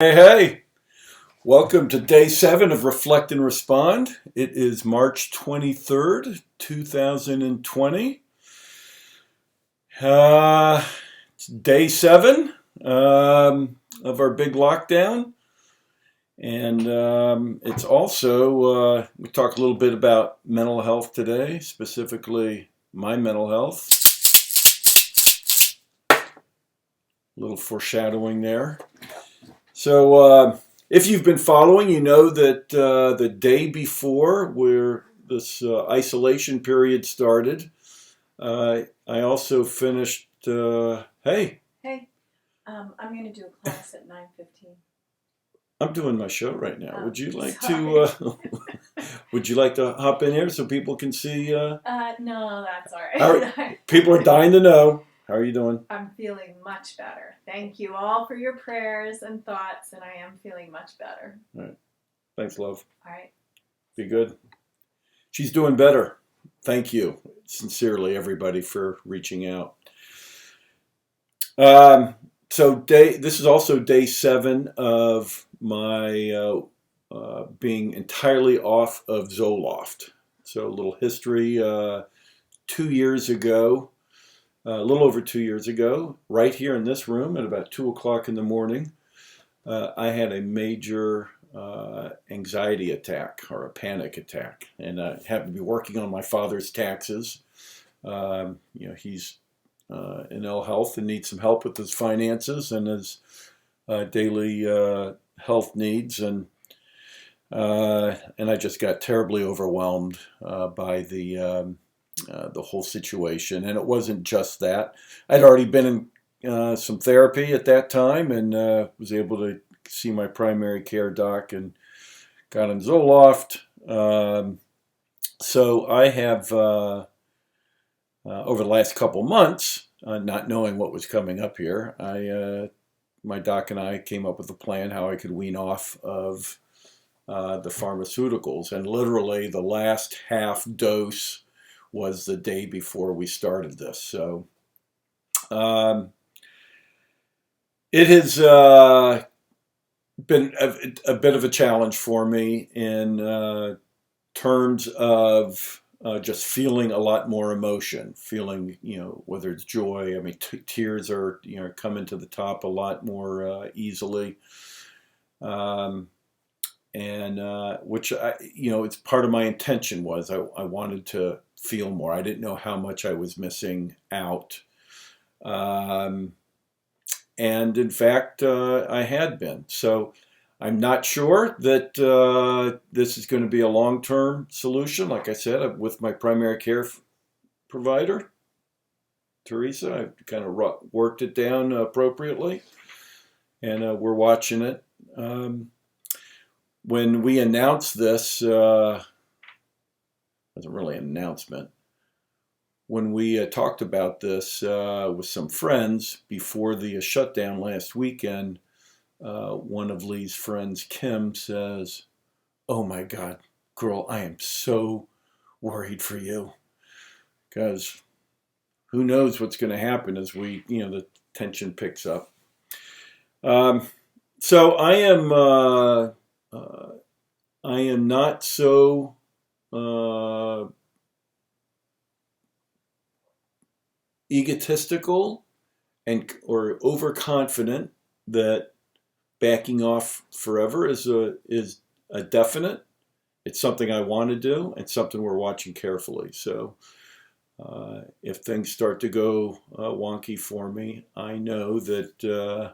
Hey, hey, welcome to day 7 of Reflect and Respond. It is March 23rd, 2020. It's day 7 of our big lockdown. And it's also, we talk a little bit about mental health today, specifically my mental health. A little foreshadowing there. So, if you've been following, you know that the day before where this isolation period started, I also finished. Hey, Hey, I'm going to do a class at 9:15. I'm doing my show right now. Oh, Would you like sorry. to? Would you like to hop in here so people can see? No, that's all Our, right. people are dying to know. How are you doing? I'm feeling much better. Thank you all for your prayers and thoughts, and I am feeling much better. All right. Thanks, love. All right. Be good. She's doing better. Thank you, sincerely, everybody, for reaching out. This is also day 7 of my being entirely off of Zoloft. So a little history. 2 years ago, a little over 2 years ago, right here in this room at about 2 o'clock in the morning, I had a major anxiety attack or a panic attack, and I happened to be working on my father's taxes. He's in ill health and needs some help with his finances and his daily health needs, and I just got terribly overwhelmed by the whole situation. And it wasn't just that. I'd already been in some therapy at that time, and was able to see my primary care doc and got on Zoloft. So I have over the last couple months, not knowing what was coming up here, my doc and I came up with a plan how I could wean off of the pharmaceuticals. And literally the last half dose was the day before we started this. So it has been a bit of a challenge for me in terms of just feeling a lot more emotion, feeling, whether it's joy. I mean, tears are, coming to the top a lot more easily. And which it's part of my intention was I wanted to feel more. I didn't know how much I was missing out. And in fact, I had been. So I'm not sure that this is going to be a long-term solution. Like I said, with my primary care provider, Teresa, I've kind of worked it down appropriately, and we're watching it. When we announced this, it wasn't really an announcement. When we talked about this with some friends before the shutdown last weekend, one of Leigh's friends, Kim, says, "Oh my God, girl, I am so worried for you, because who knows what's going to happen as the tension picks up." So I am not so egotistical or overconfident that backing off forever is a definite. It's something I want to do. It's something we're watching carefully. So if things start to go wonky for me, I know that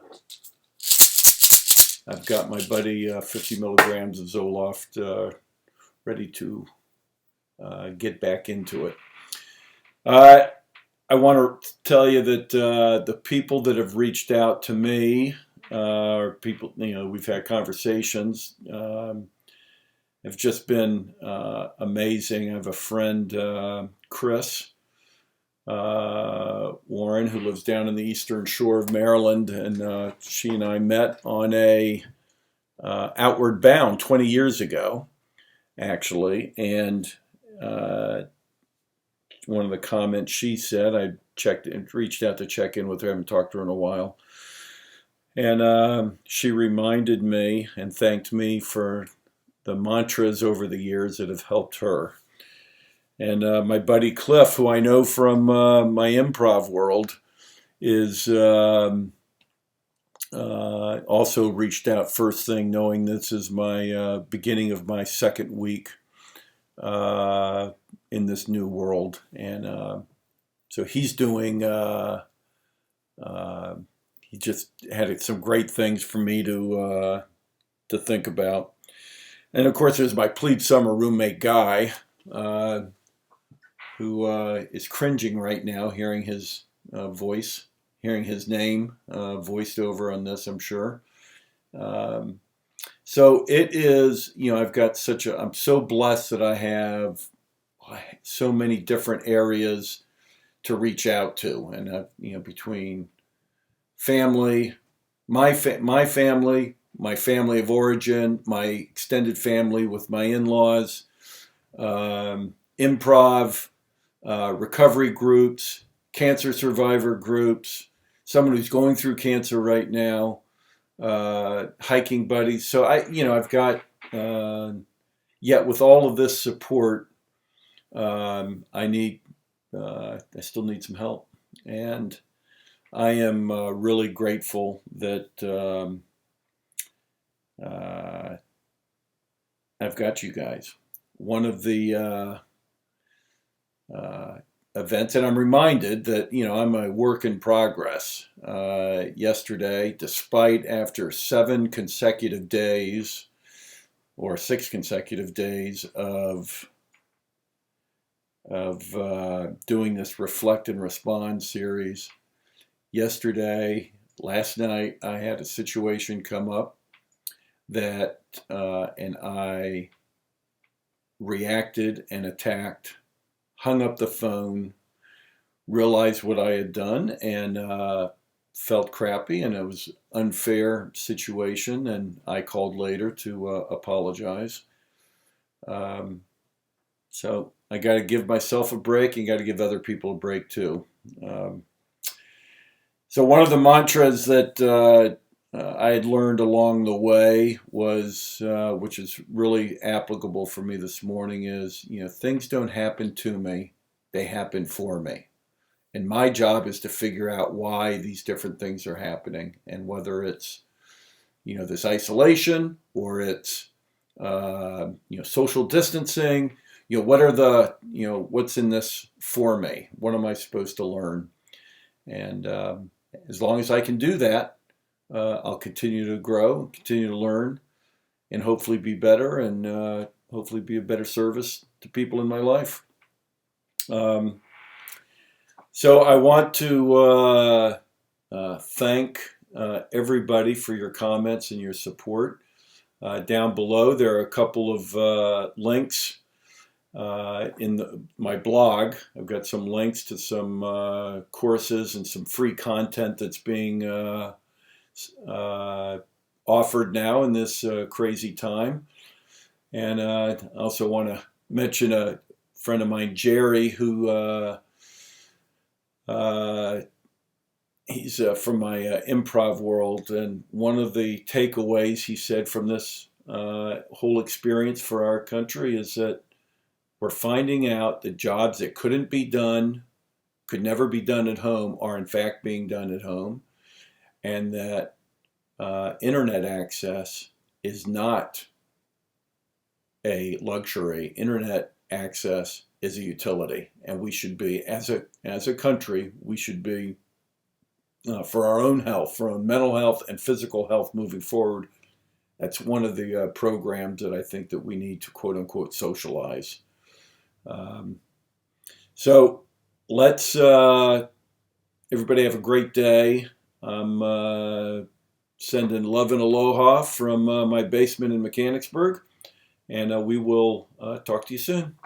I've got my buddy 50 milligrams of Zoloft ready to get back into it. I want to tell you that the people that have reached out to me, or people, we've had conversations, have just been amazing. I have a friend, Chris Warren, who lives down in the eastern shore of Maryland, and she and I met on a Outward Bound 20 years ago, actually, and one of the comments she said, I reached out to check in with her. I haven't talked to her in a while. And she reminded me and thanked me for the mantras over the years that have helped her. And my buddy Cliff, who I know from my improv world, is also reached out first thing, knowing this is my beginning of my second week uh, in this new world. And so he's doing, uh, he just had some great things for me to think about. And of course, there's my Plead Summer roommate Guy, uh, who is cringing right now hearing his voice, hearing his name voiced over on this, I'm sure. Um, so it is, I've got I'm so blessed that I have so many different areas to reach out to. And, between family, my family, my family of origin, my extended family with my in-laws, improv, recovery groups, cancer survivor groups, someone who's going through cancer right now, hiking buddies. So I've got, yet with all of this support, I still need some help. And I am really grateful that uh, I've got you guys. One of the events, and I'm reminded that I'm a work in progress. Yesterday, despite after 7 consecutive days or 6 consecutive days of doing this reflect and respond series, last night, I had a situation come up that, and I reacted and attacked, hung up the phone, realized what I had done, and felt crappy, and it was an unfair situation, and I called later to apologize. Um, so I got to give myself a break and got to give other people a break too. Um, so one of the mantras that I had learned along the way was, which is really applicable for me this morning, is things don't happen to me, they happen for me. And my job is to figure out why these different things are happening, and whether it's this isolation, or it's social distancing. What are the what's in this for me? What am I supposed to learn? And as long as I can do that, I'll continue to grow, continue to learn, and hopefully be better, and hopefully be a better service to people in my life. So I want to thank everybody for your comments and your support. Down below, there are a couple of links in my blog. I've got some links to some courses and some free content that's being offered now in this crazy time. And I also want to mention a friend of mine, Jerry, who he's from my improv world, and one of the takeaways he said from this whole experience for our country is that we're finding out that jobs that couldn't be done, could never be done at home, are in fact being done at home, and that internet access is not a luxury. Internet access is a utility, and we should be, as a country, we should be, for our own health, for our own mental health and physical health moving forward. That's one of the programs that I think that we need to quote unquote socialize. So let's everybody have a great day. I'm sending love and aloha from my basement in Mechanicsburg, and we will talk to you soon.